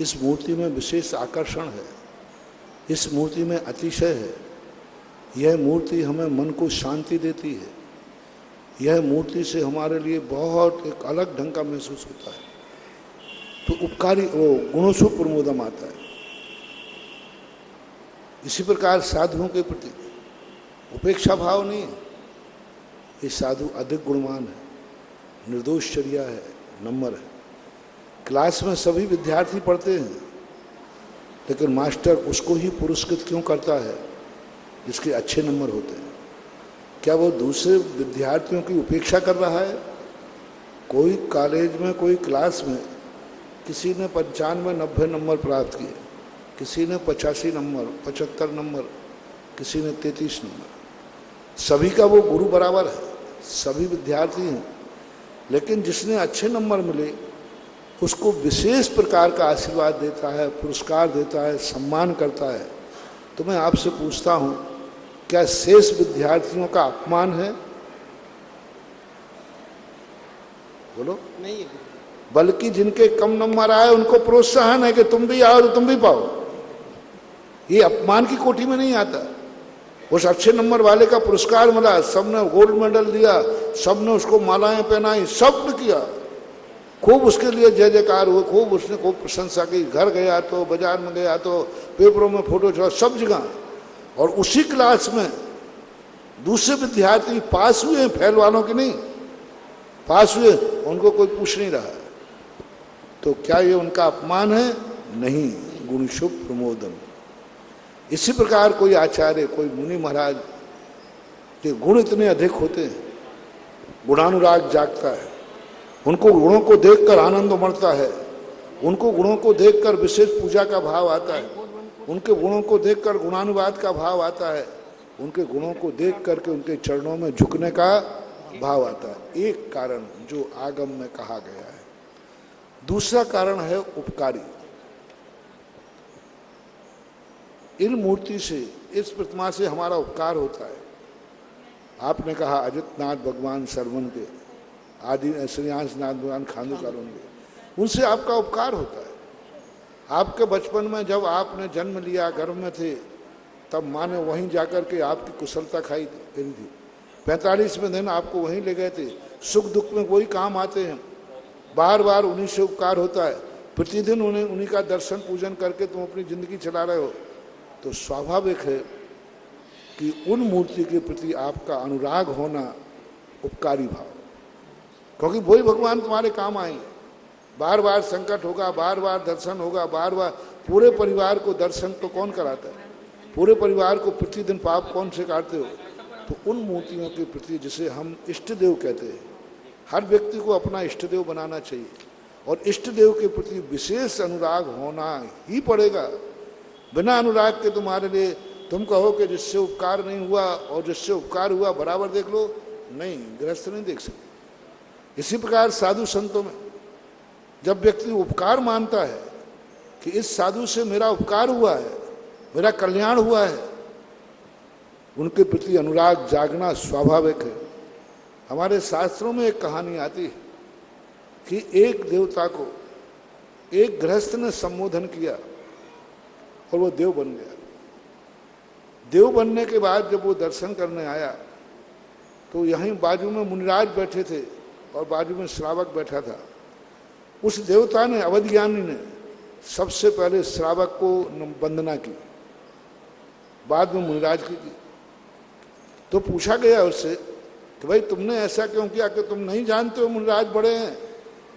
[SPEAKER 2] इस मूर्ति में विशेष आकर्षण है, इस मूर्ति में अतिशय है, यह मूर्ति हमें मन को शांति देती है, यह मूर्ति से हमारे लिए बहुत एक अलग ढंग का महसूस होता है। तो उपकारी वो गुणों प्रमोदम आता है। इसी प्रकार साधुओं के प्रति उपेक्षा भाव नहीं है, ये साधु अधिक गुणवान है, निर्दोषचर्या है, नंबर है। क्लास में सभी विद्यार्थी पढ़ते हैं, लेकिन मास्टर उसको ही पुरस्कृत क्यों करता है जिसके अच्छे नंबर होते हैं? क्या वो दूसरे विद्यार्थियों की उपेक्षा कर रहा है? कोई कॉलेज में, कोई क्लास में किसी ने 95-90 नंबर प्राप्त किए, किसी ने 85 नंबर, 75 नंबर, किसी ने 33 नंबर। सभी का वो गुरु बराबर है, सभी विद्यार्थी हैं, लेकिन जिसने अच्छे नंबर मिले उसको विशेष प्रकार का आशीर्वाद देता है, पुरस्कार देता है, सम्मान करता है। तो मैं आपसे पूछता हूं, क्या शेष विद्यार्थियों का अपमान है? बोलो।
[SPEAKER 5] नहीं है।
[SPEAKER 2] बल्कि जिनके कम नंबर आए उनको प्रोत्साहन है कि तुम भी आओ तो तुम भी पाओ। ये अपमान की कोटि में नहीं आता। उस अच्छे नंबर वाले का पुरस्कार मिला, सबने गोल्ड मेडल दिया, सबने उसको मालाएं पहनाई, सब ने किया, खूब उसके लिए जय जयकार हुए, खूब उसने खूब प्रशंसा की। घर गया तो, बाजार में गया तो, पेपरों में फोटो चढ़ा, सब जगह। और उसी क्लास में दूसरे विद्यार्थी पास हुए, फेल वालों के नहीं, पास हुए, उनको कोई पूछ नहीं रहा। तो क्या ये उनका अपमान है? नहीं, गुणशुभ प्रमोदम। इसी प्रकार कोई आचार्य, कोई मुनि महाराज के गुण इतने अधिक होते हैं, गुणानुराग जागता है, उनको गुणों को देखकर आनंद उमड़ता है, उनको गुणों को देखकर विशेष पूजा का भाव आता है, उनके गुणों को देखकर गुणानुवाद का भाव आता है, उनके गुणों को देख करके उनके चरणों में झुकने का भाव आता है। एक कारण जो आगम में कहा गया है। दूसरा कारण है उपकारी। इन मूर्ति से, इस प्रतिमा से हमारा उपकार होता है। आपने कहा अजितनाथ भगवान सरवन के, आदि श्रेयांशनाथ भगवान खांडूकारों के, उनसे आपका उपकार होता है। आपके बचपन में जब आपने जन्म लिया, गर्भ में थे, तब माँ ने वहीं जाकर के आपकी कुशलता करी थी। 45वें दिन आपको वहीं ले गए थे। सुख दुख में वही काम आते हैं, बार बार उन्हीं से उपकार होता है। प्रतिदिन उन्हीं का दर्शन पूजन करके तुम अपनी जिंदगी चला रहे हो, तो स्वाभाविक है कि उन मूर्ति के प्रति आपका अनुराग होना उपकारी भाव, क्योंकि वही भगवान तुम्हारे काम आएंगे। बार बार संकट होगा, बार बार दर्शन होगा, बार बार। पूरे परिवार को दर्शन तो कौन कराता है? पूरे परिवार को प्रतिदिन पाप कौन से काटते हो? तो उन मूर्तियों के प्रति, जिसे हम इष्ट देव कहते हैं, हर व्यक्ति को अपना इष्ट देव बनाना चाहिए, और इष्ट देव के प्रति विशेष अनुराग होना ही पड़ेगा। बिना अनुराग के तुम्हारे लिए तुम कहो कि जिससे उपकार नहीं हुआ और जिससे उपकार हुआ बराबर देख लो, नहीं, गृहस्थ नहीं देख सकते। इसी प्रकार साधु संतों में जब व्यक्ति उपकार मानता है कि इस साधु से मेरा उपकार हुआ है, मेरा कल्याण हुआ है, उनके प्रति अनुराग जागना स्वाभाविक है। हमारे शास्त्रों में एक कहानी आती है कि एक देवता को एक गृहस्थ ने संबोधन किया और वो देव बन गया। देव बनने के बाद जब वो दर्शन करने आया तो यहीं बाजू में मुनिराज बैठे थे और बाजू में श्रावक बैठा था। उस देवता ने, अवधज्ञानी ने, सबसे पहले श्रावक को वंदना की, बाद में मुनिराज की। तो पूछा गया उससे कि भाई तुमने ऐसा क्यों किया? कि तुम नहीं जानते हो मुनिराज बड़े हैं?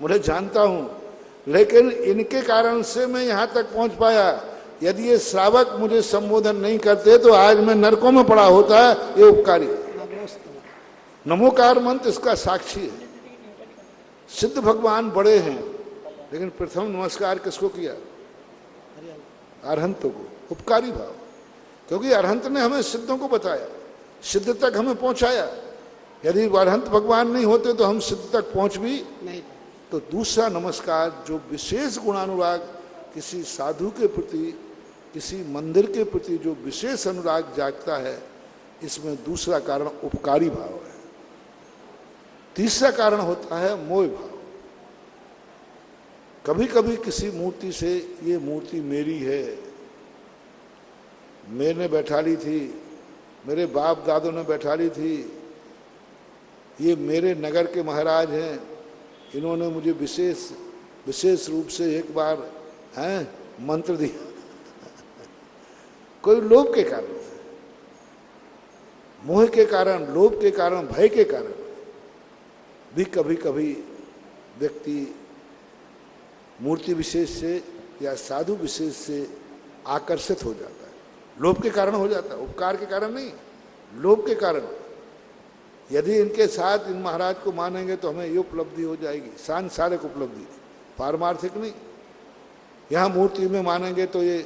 [SPEAKER 2] मुझे जानता हूं, लेकिन इनके कारण से मैं यहां तक पहुंच पाया। यदि ये श्रावक मुझे संबोधन नहीं करते तो आज मैं नरकों में पड़ा होता है। ये उपकारी नमोकार मंत्र इसका साक्षी है। सिद्ध भगवान बड़े हैं, लेकिन प्रथम नमस्कार किसको किया? अरहंतों को। उपकारी भाव, क्योंकि अरहंत ने हमें सिद्धों को बताया, सिद्ध तक हमें पहुंचाया। यदि अरहंत भगवान नहीं होते तो हम सिद्ध तक पहुंच भी नहीं। तो दूसरा नमस्कार जो विशेष गुणानुराग, किसी साधु के प्रति, किसी मंदिर के प्रति जो विशेष अनुराग जागता है, इसमें दूसरा कारण उपकारी भाव है। तीसरा कारण होता है मोह भाव। कभी कभी किसी मूर्ति से, ये मूर्ति मेरी है, मैंने बैठा ली थी, मेरे बाप दादों ने बैठा ली थी, ये मेरे नगर के महाराज हैं, इन्होंने मुझे विशेष रूप से एक बार मंत्र दिया। कोई लोभ के कारण, मोह के कारण, लोभ के कारण, भय के कारण भी कभी कभी व्यक्ति मूर्ति विशेष से या साधु विशेष से आकर्षित हो जाता है। लोभ के कारण हो जाता है, उपकार के कारण नहीं, लोभ के कारण। यदि इनके साथ इन महाराज को मानेंगे तो हमें ये उपलब्धि हो जाएगी, सांसारिक उपलब्धि, पारमार्थिक नहीं। यहाँ मूर्ति में मानेंगे तो ये,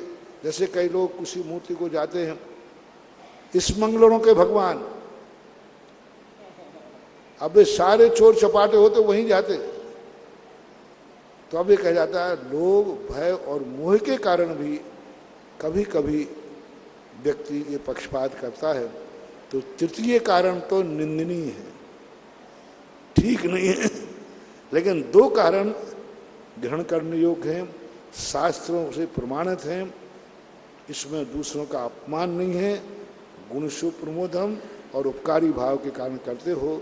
[SPEAKER 2] जैसे कई लोग किसी मूर्ति को जाते हैं, इस मंगलों के भगवान, अब ये सारे चोर चपाटे होते वहीं जाते, तो अब ये कहा जाता है लोभ, भय और मोह के कारण भी कभी कभी व्यक्ति ये पक्षपात करता है। तो तृतीय कारण तो निंदनीय है, ठीक नहीं है। लेकिन दो कारण ग्रहण करने योग्य हैं, शास्त्रों से प्रमाणित हैं, इसमें दूसरों का अपमान नहीं है। गुणशु प्रमोदम और उपकारी भाव के कारण करते हो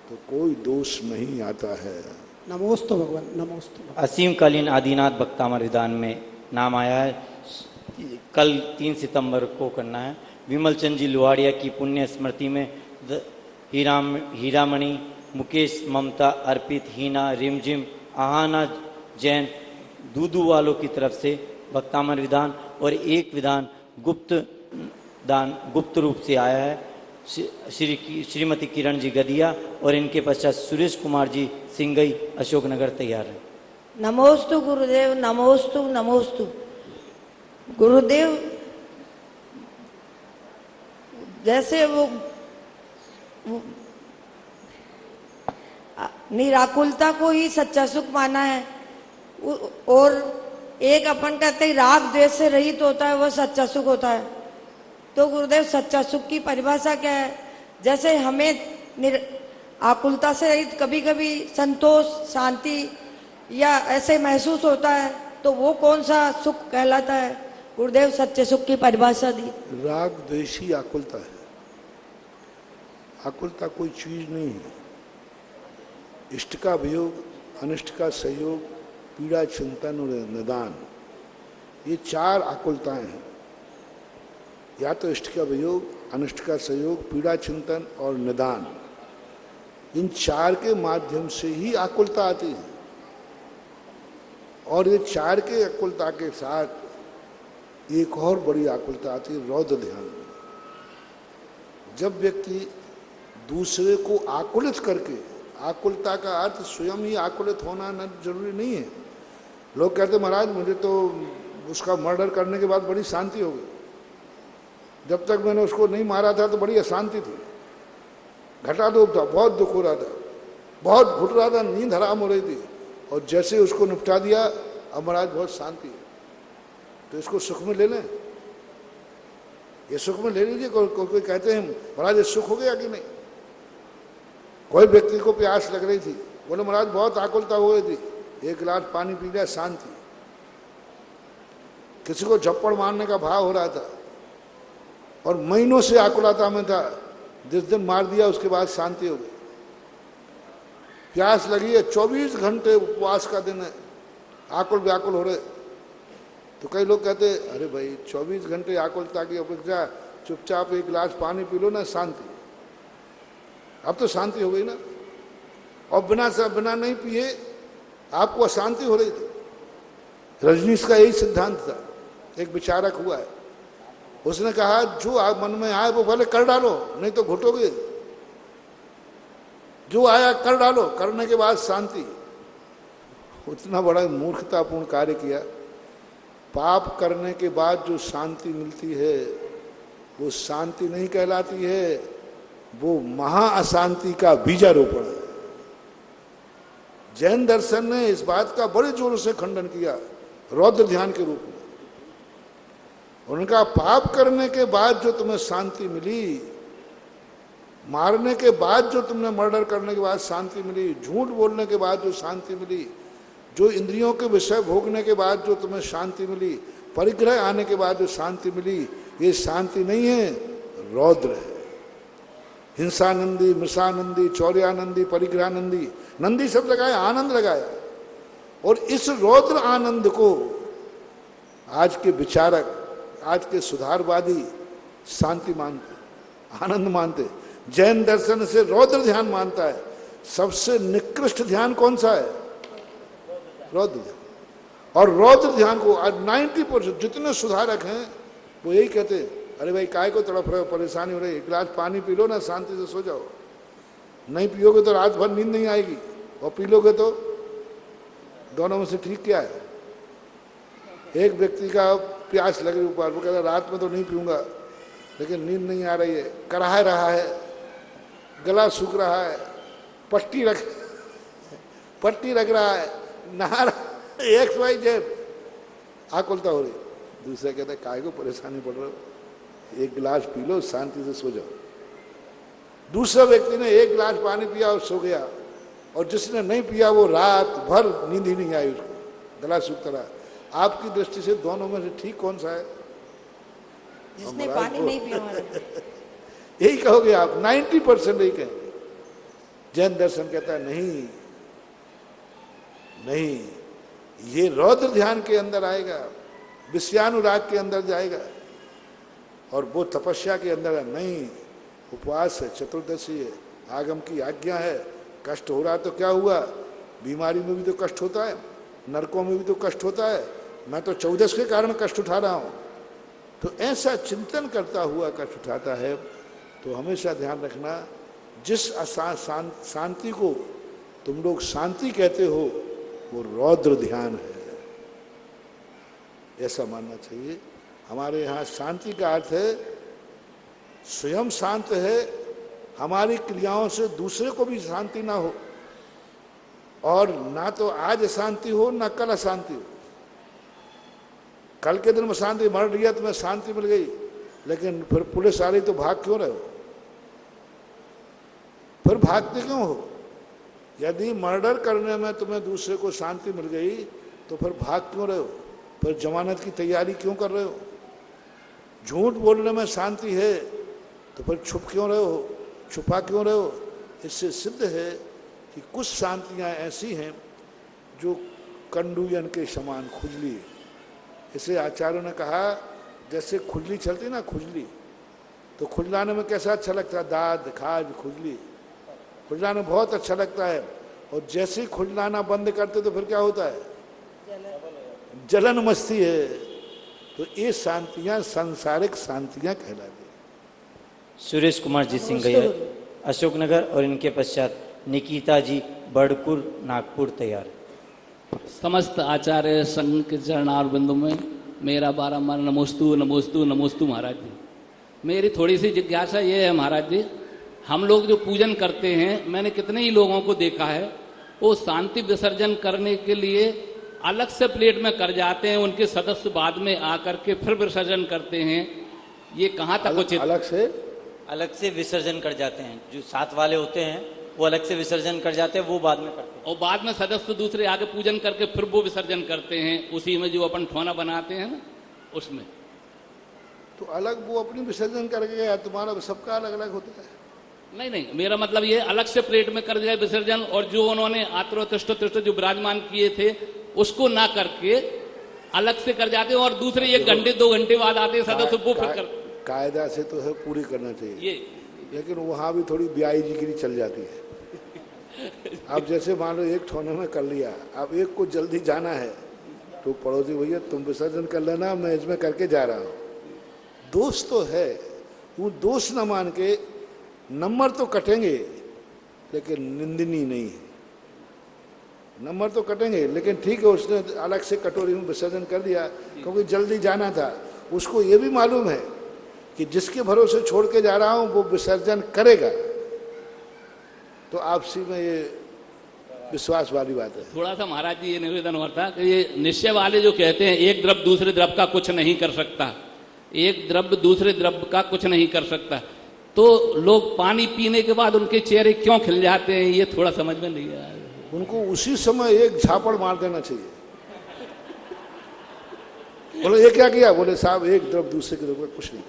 [SPEAKER 2] तो कोई दोष नहीं आता है।
[SPEAKER 5] नमोस्तु भगवान, नमोस्तु।
[SPEAKER 3] असीम कालीन आदिनाथ भक्तामर विधान में नाम आया है, कल 3 सितंबर को करना है। विमल चंद जी लुहाड़िया की पुण्य स्मृति में हीरामणि, मुकेश, ममता, अर्पित, हीना, रिमझिम, आहाना जैन, दूदू वालों की तरफ से भक्तामर विधान और एक विधान गुप्त रूप से आया है। श्रीमती किरण जी गदिया और इनके पश्चात सुरेश कुमार जी सिंगई अशोकनगर तैयार है।
[SPEAKER 6] नमोस्तु गुरुदेव, नमोस्तु नमोस्तु। गुरुदेव जैसे वो निराकुलता को ही सच्चा सुख माना है, और एक अपन कहते हैं राग द्वेष से रहित होता है वह सच्चा सुख होता है। तो गुरुदेव सच्चा सुख की परिभाषा क्या है? जैसे हमें आकुलता से रहित कभी कभी संतोष, शांति या ऐसे महसूस होता है, तो वो कौन सा सुख कहलाता है? गुरुदेव सच्चे सुख की परिभाषा दी।
[SPEAKER 2] राग द्वेषी आकुलता है। आकुलता कोई चीज नहीं है। इष्ट का वियोग, अनिष्ट का सहयोग, पीड़ा, चिंतन और निदान, ये 4 आकुलताएं हैं। या तो इष्ट का वियोग, अनिष्ट का सहयोग, पीड़ा, चिंतन और निदान, इन 4 के माध्यम से ही आकुलता आती है। और ये 4 के आकुलता के साथ एक और बड़ी आकुलता आती है, रौद्र ध्यान। जब व्यक्ति दूसरे को आकुलित करके, आकुलता का अर्थ स्वयं ही आकुलित होना न जरूरी नहीं है। लोग कहते महाराज मुझे तो उसका मर्डर करने के बाद बड़ी शांति हो गई, जब तक मैंने उसको नहीं मारा था तो बड़ी अशांति थी, घटाधोप था, बहुत दुख हो रहा था, बहुत घुट रहा था, नींद हराम हो रही थी, और जैसे उसको निपटा दिया अब महाराज बहुत शांति है। तो इसको सुख में ले लें, ये सुख में ले लीजिए। कोई कहते हैं महाराज ये सुख हो गया कि नहीं। कोई व्यक्ति को प्यास लग रही थी, बोले महाराज बहुत आकुलता हो गई थी, 1 गिलास पानी पी लिया, शांति। किसी को झप्पड़ मारने का भाव हो रहा था और महीनों से आकुलता में था, जिस दिन मार दिया उसके बाद शांति हो गई। प्यास लगी है, 24 घंटे उपवास का दिन है, आकुल व्याकुल हो रहे। तो कई लोग कहते अरे भाई 24 घंटे आकुलता की अपेक्षा चुपचाप 1 गिलास पानी पी लो ना, शांति। अब तो शांति हो गई ना। और बिना नहीं पिए आपको अशांति हो रही थी। रजनीश का यही सिद्धांत था। एक विचारक हुआ है, उसने कहा जो आप मन में आए वो पहले कर डालो, नहीं तो घुटोगे। जो आया कर डालो, करने के बाद शांति। उतना बड़ा मूर्खतापूर्ण कार्य किया। पाप करने के बाद जो शांति मिलती है वो शांति नहीं कहलाती है, वो महा अशांति का बीजारोपण है। जैन दर्शन ने इस बात का बड़े जोर से खंडन किया, रौद्र ध्यान के रूप में। उनका पाप करने के बाद जो तुम्हें शांति मिली, मारने के बाद जो तुमने मर्डर करने के बाद शांति मिली, झूठ बोलने के बाद जो शांति मिली, जो इंद्रियों के विषय भोगने के बाद जो तुम्हें शांति मिली, परिग्रह आने के बाद जो शांति मिली, ये शांति नहीं है, रौद्र है। हिंसानंदी, मृषानंदी, चौर्यानंदी, परिग्रहानंदी, नंदी शब्द लगाया, आनंद लगाया। और इस रौद्र आनंद को आज के विचारक, आज के सुधारवादी शांति मानते, आनंद मानते। जैन दर्शन से रौद्र ध्यान मानता है, सबसे निकृष्ट ध्यान कौन सा है? रौद्र ध्यान। और रौद्र ध्यान को आज 90% जितने सुधारक हैं वो यही कहते हैं, अरे भाई काय को तड़प रहे हो, परेशानी हो रही है, एक गिलास पानी पी लो ना, शांति से सो जाओ। नहीं पियोगे तो रात भर नींद नहीं आएगी, और पी लोगे तो दोनों में से ठीक क्या है? एक व्यक्ति का प्यास लग रही ऊपर, वो कहता रात में तो नहीं पीऊंगा, लेकिन नींद नहीं आ रही है, कराह रहा है, गला सूख रहा है, पट्टी रख रहा है, नहा रहा है, XYZ, आँख उल्टा हो रही। दूसरा कहता है काय को परेशानी पड़ रहा हो, एक गिलास पी लो, शांति से सो जाओ। दूसरा व्यक्ति ने एक गिलास पानी पिया और सो गया, और जिसने नहीं पिया वो रात भर नींद ही नहीं आई, उसको गला सूखता रहा। आपकी दृष्टि से दोनों में से ठीक कौन सा है?
[SPEAKER 6] जिसने पानी नहीं पिया।
[SPEAKER 2] यही कहोगे आप, 90% यही कहेंगे। जैन दर्शन कहता है नहीं, ये रौद्र ध्यान के अंदर आएगा, विषयानुराग के अंदर जाएगा, और वो तपस्या के अंदर है। नहीं, उपवास है, चतुर्दशी है, आगम की आज्ञा है। कष्ट हो रहा तो क्या हुआ? बीमारी में भी तो कष्ट होता है, नरकों में भी तो कष्ट होता है, मैं तो 14 के कारण कष्ट उठा रहा हूं। तो ऐसा चिंतन करता हुआ कष्ट उठाता है। तो हमेशा ध्यान रखना, जिस शांति को तुम लोग शांति कहते हो वो रौद्र ध्यान है, ऐसा मानना चाहिए। हमारे यहाँ शांति का अर्थ है स्वयं शांत है, हमारी क्रियाओं से दूसरे को भी शांति ना हो, और ना तो आज शांति हो ना कल अशांति हो। कल के दिन में शांति मर रही है, तुम्हें शांति मिल गई, लेकिन फिर पुलिस आ रही तो भाग क्यों रहे हो? फिर भागते क्यों हो? यदि मर्डर करने में तुम्हें दूसरे को शांति मिल गई तो फिर भाग क्यों रहे हो? फिर जमानत की तैयारी क्यों कर रहे हो? झूठ बोलने में शांति है तो फिर छुप क्यों रहे हो, छुपा क्यों रहे हो? इससे सिद्ध है कि कुछ शांतियां ऐसी हैं जो कंडूयन के समान खुजली है। इसे आचार्यों ने कहा, जैसे खुजली चलती ना, खुजली तो खुजलाने में कैसा अच्छा लगता है, दाद खाज खुजली, खुजलाने बहुत अच्छा लगता है। और जैसे ही खुजलाना बंद करते तो फिर क्या होता है? जलन मचती है। तो ये शांतियां सांसारिक शांतियां कहलाती है।
[SPEAKER 3] सुरेश कुमार जी सिंह गैयर, अशोकनगर, और इनके पश्चात निकिता जी, बड़कुर, नागपुर तैयार।
[SPEAKER 7] समस्त आचार्य संघ के चरणार बिंदु में मेरा बारंबार नमोस्तु नमोस्तु नमोस्तु महाराज जी। मेरी थोड़ी सी जिज्ञासा ये है महाराज जी, हम लोग जो पूजन करते हैं, मैंने कितने ही लोगों को देखा है, वो शांति विसर्जन करने के लिए अलग से प्लेट में कर जाते हैं, उनके सदस्य बाद में आकर के फिर विसर्जन करते हैं। ये कहाँ तक उचित?
[SPEAKER 3] अलग से विसर्जन कर जाते हैं, जो साथ वाले होते हैं वो अलग से विसर्जन कर जाते हैं, वो बाद में करते हैं,
[SPEAKER 7] और बाद में सदस्य दूसरे आगे पूजन करके फिर वो विसर्जन करते हैं, उसी में जो अपन ठोना बनाते हैं ना, उसमें।
[SPEAKER 2] तो अलग वो अपनी विसर्जन करके गया, तुम्हारा सबका अलग अलग होता है।
[SPEAKER 7] नहीं, मेरा मतलब ये अलग से प्लेट में कर दिया विसर्जन, और जो उन्होंने आत्रोतिष्ठ जो विराजमान किए थे उसको ना करके अलग से कर जाते हैं, और दूसरे 1 घंटे 2 घंटे बाद आते हैं सदस्य, वो फिर कर।
[SPEAKER 2] कायदा से तो है पूरी करना चाहिए, लेकिन वहां भी थोड़ी ब्याईजीगिरी चल जाती है। अब जैसे मान लो एक ठोने में कर लिया, अब एक को जल्दी जाना है तो पड़ोसी भैया तुम विसर्जन कर लेना, मैं इसमें करके जा रहा हूँ। दोष तो है, वो दोष न मान के नंबर तो कटेंगे लेकिन निंदनीय नहीं है। नंबर तो कटेंगे लेकिन ठीक है, उसने अलग से कटोरी में विसर्जन कर दिया क्योंकि जल्दी जाना था। उसको ये भी मालूम है कि जिसके भरोसे छोड़ के जा रहा हूं वो विसर्जन करेगा। तो आपसी में ये विश्वास वाली बात है।
[SPEAKER 7] थोड़ा सा महाराज जी ये निवेदन हुआ था कि ये निश्चय वाले जो कहते हैं एक द्रव्य दूसरे द्रव्य का कुछ नहीं कर सकता, एक द्रव्य दूसरे द्रव्य का कुछ नहीं कर सकता, तो लोग पानी पीने के बाद उनके चेहरे क्यों खिल जाते हैं, ये थोड़ा समझ में नहीं आया।
[SPEAKER 2] उनको उसी समय एक झापड़ मार देना चाहिए। बोले ये क्या किया? बोले साहब एक द्रव्य दूसरे के द्रव्य कुछ नहीं।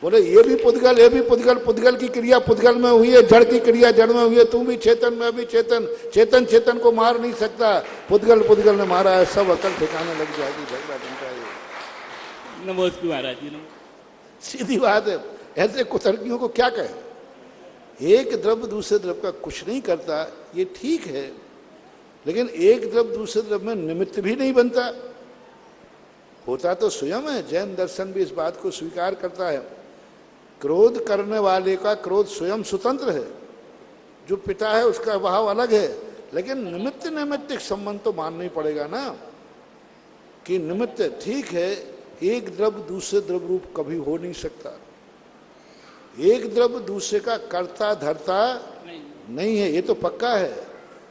[SPEAKER 2] बोले ये भी पुद्गल, ये भी पुद्गल, पुद्गल की क्रिया पुद्गल में हुई है, जड़ की क्रिया जड़ में हुई है, तू भी चेतन में भी चेतन, चेतन चेतन को मार नहीं सकता, पुद्गल पुद्गल ने मारा है, सब अकल ठिकाने लग जाएगी, झगड़ा बनता है।
[SPEAKER 7] नमस्ते महाराज जी।
[SPEAKER 2] सीधी बात है, ऐसे कुतर्कियों को क्या कहे? एक द्रव्य दूसरे द्रव्य का कुछ नहीं करता, ये ठीक है, लेकिन एक द्रव्य दूसरे द्रव्य में निमित्त भी नहीं बनता, होता तो स्वयं है। जैन दर्शन भी इस बात को स्वीकार करता है। क्रोध करने वाले का क्रोध स्वयं स्वतंत्र है, जो पिता है उसका भाव अलग है, लेकिन निमित्त नैमित्तिक संबंध तो मानना ही पड़ेगा ना, कि निमित्त ठीक है, एक द्रव्य दूसरे द्रव्य रूप कभी हो नहीं सकता, एक द्रव्य दूसरे का कर्ता धर्ता नहीं है, ये तो पक्का है,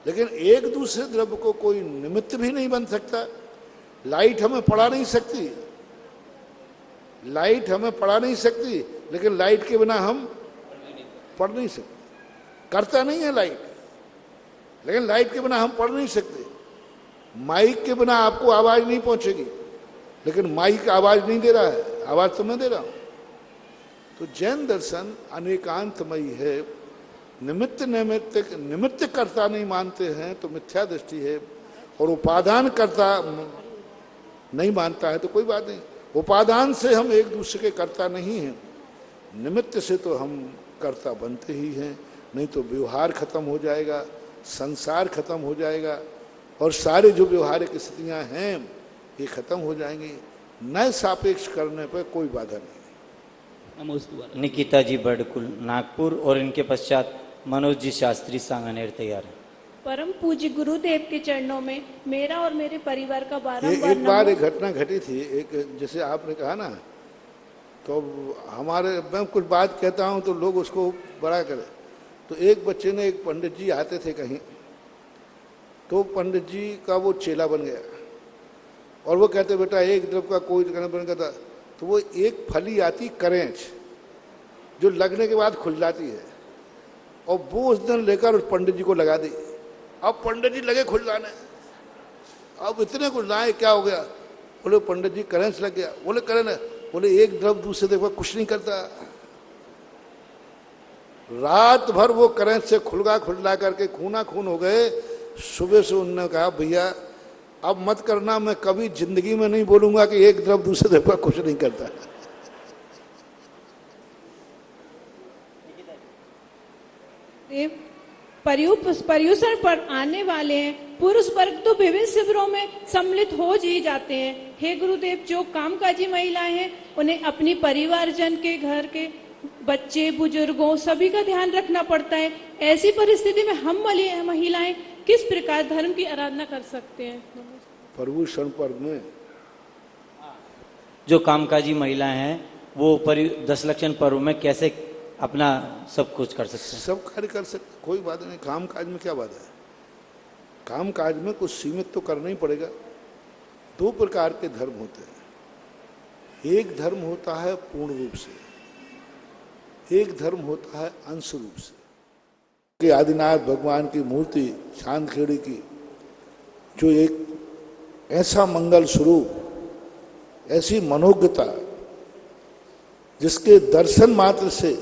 [SPEAKER 2] लेकिन एक दूसरे द्रव्य को कोई निमित्त भी नहीं बन सकता। लाइट हमें पढ़ा नहीं सकती, लाइट हमें पढ़ा नहीं सकती, लेकिन लाइट के बिना हम पढ़ नहीं सकते। करता नहीं है लाइट, लेकिन लाइट के बिना हम पढ़ नहीं सकते। माइक के बिना आपको आवाज नहीं पहुंचेगी, लेकिन माइक आवाज नहीं दे रहा है, आवाज तो मैं दे रहा हूं। तो जैन दर्शन अनेकांतमयी है। निमित्त नैमित्तिक निमित्त कर्ता नहीं मानते हैं तो मिथ्या दृष्टि है, और उपादान कर्ता नहीं मानता है तो कोई बात नहीं। उपादान से हम एक दूसरे के कर्ता नहीं हैं, निमित्त से तो हम कर्ता बनते ही हैं, नहीं तो व्यवहार खत्म हो जाएगा, संसार खत्म हो जाएगा, और सारे जो व्यवहारिक स्थितियां हैं ये खत्म हो जाएंगी। नए सापेक्ष करने पर कोई बाधा नहीं।
[SPEAKER 3] निकिता जी बड़कुल नागपुर, और इनके पश्चात मनोज जी शास्त्री सांगानेर तैयार है।
[SPEAKER 8] परम पूज्य गुरुदेव के चरणों में मेरा और मेरे परिवार का बारंबार
[SPEAKER 2] एक बार एक घटना घटी थी, एक जैसे आपने कहा ना, तो हमारे मैं कुछ बात कहता हूँ तो लोग उसको बड़ा करें। तो एक बच्चे ने, एक पंडित जी आते थे कहीं, तो पंडित जी का वो चेला बन गया, और वो कहते बेटा एक द्रव्य का कोई बन गया था। तो वो एक फली आती करेंच, जो लगने के बाद खुल जाती है, और वो उस दिन लेकर उस पंडित जी को लगा दी। अब पंडित जी लगे खुलवाने, अब इतने खुलवाए, क्या हो गया? बोले पंडित जी करेंच लग गया। बोले करें, बोले एक द्रव्य दूसरे द्रव्य कुछ नहीं करता। रात भर वो करेंच से खुलगा करके खूना खून हो गए। सुबह से उन्होंने कहा भैया अब मत करना, मैं कभी जिंदगी में नहीं बोलूंगा कि एक द्रव्य दूसरे द्रव्य का कुछ नहीं करता।
[SPEAKER 8] पर्यूषण पर आने वाले हैं पुरुष वर्ग तो विभिन्न शिविरों में सम्मिलित हो ही जाते हैं। हे गुरुदेव, जो कामकाजी महिलाएं हैं उन्हें अपनी परिवारजन के, घर के बच्चे बुजुर्गों सभी का ध्यान रखना पड़ता है। ऐसी परिस्थिति में हम महिलाएं किस प्रकार धर्म की आराधना कर सकते हैं?
[SPEAKER 2] पर्यूषण पर्व में
[SPEAKER 3] जो कामकाजी महिलाएं हैं वो 10 लक्षण पर्व में कैसे अपना सब कुछ कर सकते हैं? सब
[SPEAKER 2] कार्य कर सकते, कोई बात नहीं। काम काज में क्या बात है? काम काज में कुछ सीमित तो करना ही पड़ेगा। 2 प्रकार के धर्म होते हैं। एक धर्म होता है पूर्ण रूप से, एक धर्म होता है अंश रूप से। कि आदिनाथ भगवान की मूर्ति चांदखेड़ी की, जो एक ऐसा मंगल स्वरूप, ऐसी मनोज्ञता, जिसके दर्शन मात्र से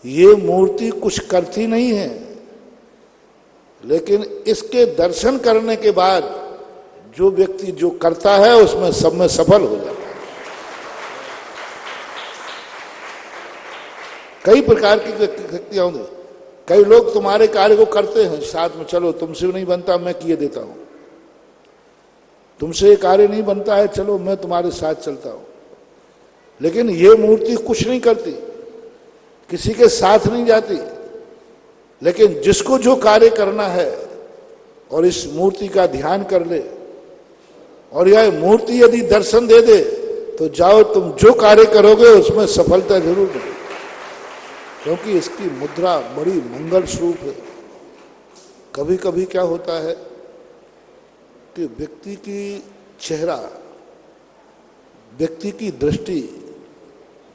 [SPEAKER 2] ये मूर्ति कुछ करती नहीं है, लेकिन इसके दर्शन करने के बाद जो व्यक्ति जो करता है उसमें सब में सफल हो जाता है। कई प्रकार की शक्तियां होंगी। कई लोग तुम्हारे कार्य को करते हैं साथ में, चलो तुमसे नहीं बनता मैं किए देता हूं, तुमसे ये कार्य नहीं बनता है चलो मैं तुम्हारे साथ चलता हूं, लेकिन ये मूर्ति कुछ नहीं करती, किसी के साथ नहीं जाती, लेकिन जिसको जो कार्य करना है और इस मूर्ति का ध्यान कर ले और यह मूर्ति यदि दर्शन दे दे तो जाओ तुम जो कार्य करोगे उसमें सफलता जरूर मिलेगी, क्योंकि इसकी मुद्रा बड़ी मंगल स्वरूप है। कभी कभी क्या होता है कि व्यक्ति की चेहरा, व्यक्ति की दृष्टि,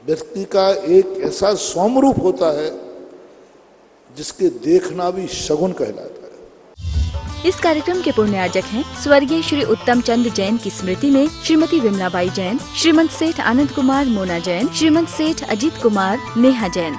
[SPEAKER 2] व्यक्ति का एक ऐसा सौम्य रूप होता है जिसके देखना भी शगुन कहलाता है।
[SPEAKER 1] इस कार्यक्रम के पुण्यार्जक हैं स्वर्गीय श्री उत्तम चंद जैन की स्मृति में श्रीमती विमलाबाई जैन, श्रीमंत सेठ आनंद कुमार मोना जैन, श्रीमंत सेठ अजीत कुमार नेहा जैन।